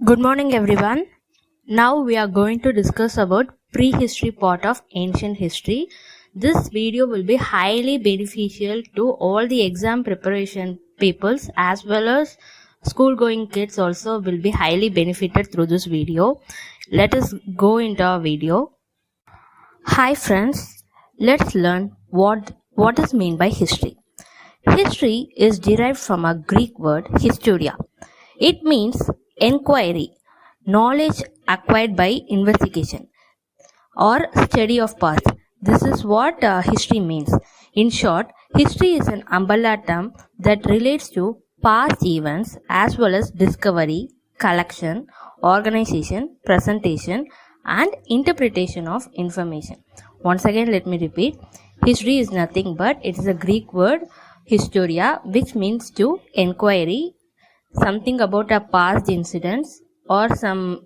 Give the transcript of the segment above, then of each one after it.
Good morning everyone. Now we are going to discuss about prehistory part of ancient history. This video will be highly beneficial to all the exam preparation peoples as well as school going kids also will be highly benefited through this video. Let us go into our video. Hi friends, let's learn what is meant by history. History is derived from a Greek word historia. It means enquiry, knowledge acquired by investigation or study of past. This is what history means. In short, history is an umbrella term that relates to past events as well as discovery, collection, organization, presentation, and interpretation of information. Once again, let me repeat. History is nothing but it is a Greek word historia, which means to enquiry, something about a past incidents or some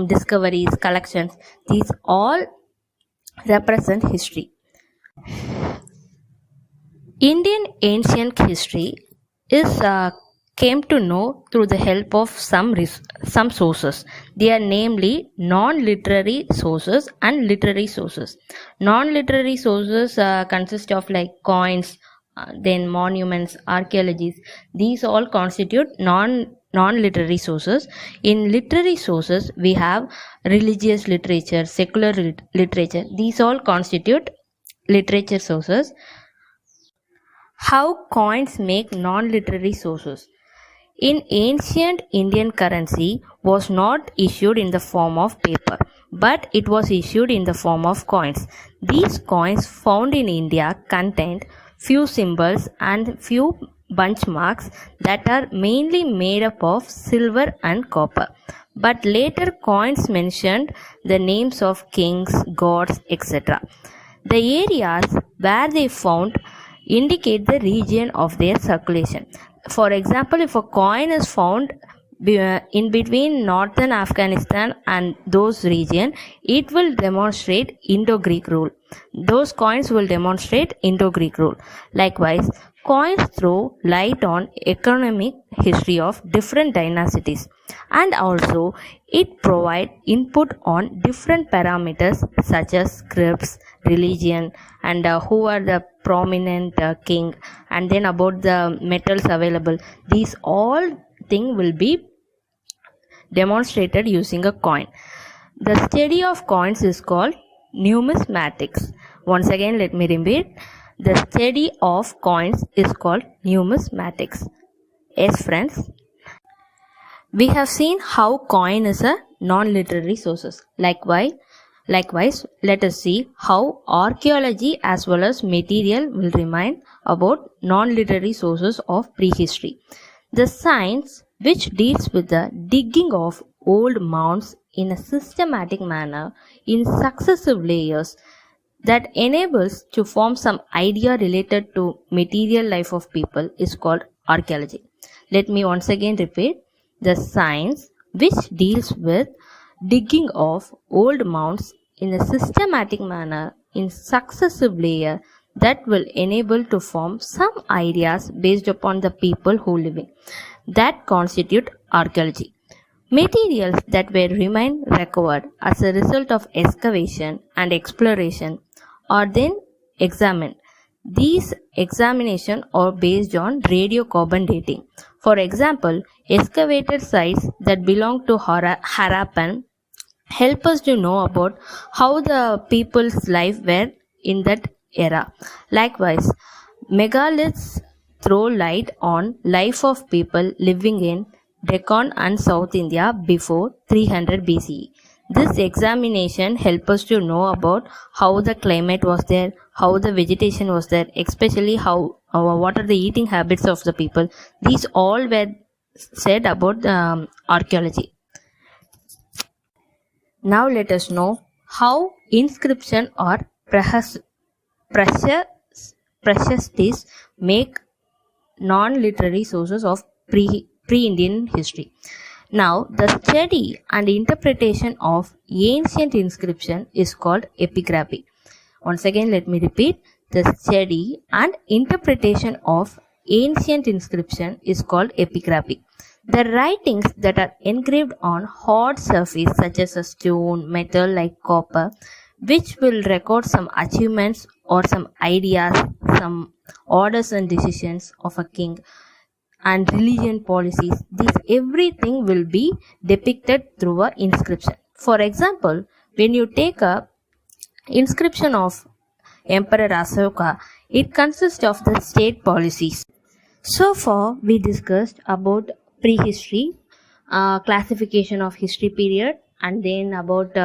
discoveries, collections. These all represent history. Indian ancient history is came to know through the help of some sources. They are namely non-literary sources and literary sources. Non-literary sources consist of like coins, then monuments, archaeologies. These all constitute non-literary sources. In literary sources, we have religious literature, secular literature. These all constitute literature sources. How coins make non-literary sources? In ancient Indian currency was not issued in the form of paper, but it was issued in the form of coins. These coins found in India contained few symbols and few benchmarks that are mainly made up of silver and copper. But later coins mentioned the names of kings, gods, etc. The areas where they found indicate the region of their circulation. For example, if a coin is found in between northern Afghanistan and those region, it will demonstrate Indo-Greek rule. Those coins will demonstrate Indo-Greek rule. Likewise, coins throw light on economic history of different dynasties, and also it provide input on different parameters such as scripts, religion, and who are the prominent king, and then about the metals available. These all thing will be demonstrated using a coin. The study of coins is called numismatics. Once again, let me repeat. The study of coins is called numismatics. Yes, friends. We have seen how coin is a non-literary sources. Likewise, let us see how archaeology as well as material will remind about non-literary sources of prehistory. The science which deals with the digging of old mounds in a systematic manner in successive layers that enables to form some idea related to material life of people is called archaeology. Let me once again repeat. The science which deals with digging of old mounds in a systematic manner in successive layer that will enable to form some ideas based upon the people who live in that constitute archaeology. Materials that were remain recovered as a result of excavation and exploration are then examined. These examinations are based on radiocarbon dating. For example, excavated sites that belong to Harappan help us to know about how the people's life were in that era. Likewise, megaliths throw light on life of people living in Deccan and South India before 300 BCE. This examination helps us to know about how the climate was there, how the vegetation was there, especially what are the eating habits of the people. These all were said about archaeology. Now let us know how inscription or precious make non-literary sources of pre-Indian history. Now, the study and interpretation of ancient inscription is called epigraphy. Once again, let me repeat. The study and interpretation of ancient inscription is called epigraphy. The writings that are engraved on hard surface such as a stone, metal like copper, which will record some achievements or some ideas, some orders and decisions of a king and religion policies. This everything will be depicted through a inscription. For example, when you take a inscription of Emperor Asoka, it consists of the state policies. So far, we discussed about prehistory, classification of history period, and then about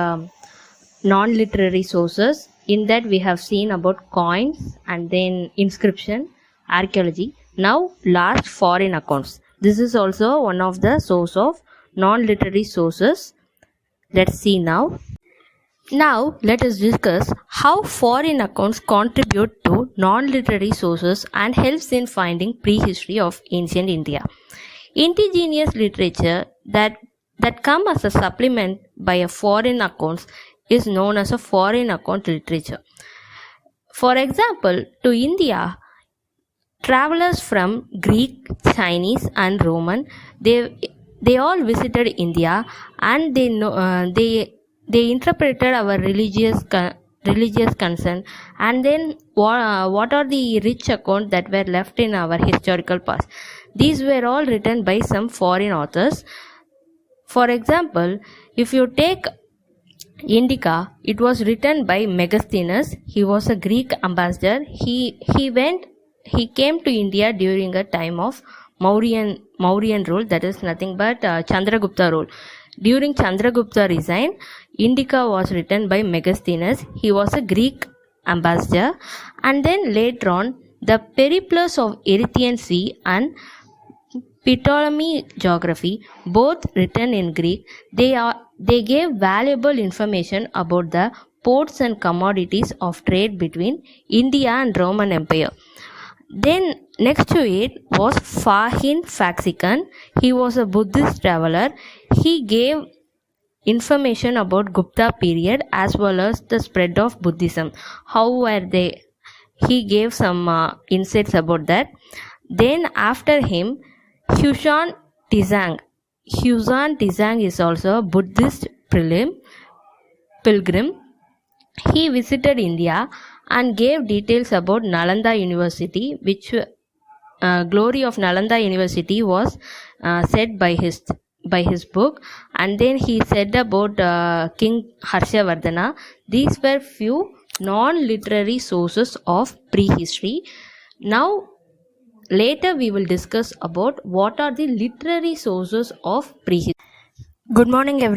non-literary sources. In that, we have seen about coins and then inscription, archaeology. Now, last foreign accounts. This is also one of the source of non-literary sources. Let's see now. Now, let us discuss how foreign accounts contribute to non-literary sources and helps in finding prehistory of ancient India. Indigenous literature that come as a supplement by a foreign accounts is known as a foreign account literature. For example, to India, travelers from Greek, Chinese, and Roman, they all visited India, and they interpreted our religious concern, and then what are the rich accounts that were left in our historical past. These were all written by some foreign authors. For example, if you take Indica, it was written by Megasthenes. He was a Greek ambassador. He came to India during a time of Mauryan rule, that is nothing but Chandragupta rule. During Chandragupta reign, Indica was written by Megasthenes. He was a Greek ambassador. And then later on, the Periplus of Erythraean Sea and Ptolemy geography, both written in Greek, they gave valuable information about the ports and commodities of trade between India and Roman Empire. Then next to it was Fahin Faxikan. He was a Buddhist traveler. He gave information about Gupta period as well as the spread of Buddhism. How were they? He gave some insights about that. Then after him, Huzhan Tizang. Huzhan Tizang is also a Buddhist pilgrim. He visited India and gave details about Nalanda University, which glory of Nalanda University was said by his book. And then he said about King Harshavardhana. These were few non-literary sources of prehistory. Now, later we will discuss about what are the literary sources of prehistory. Good morning, everyone.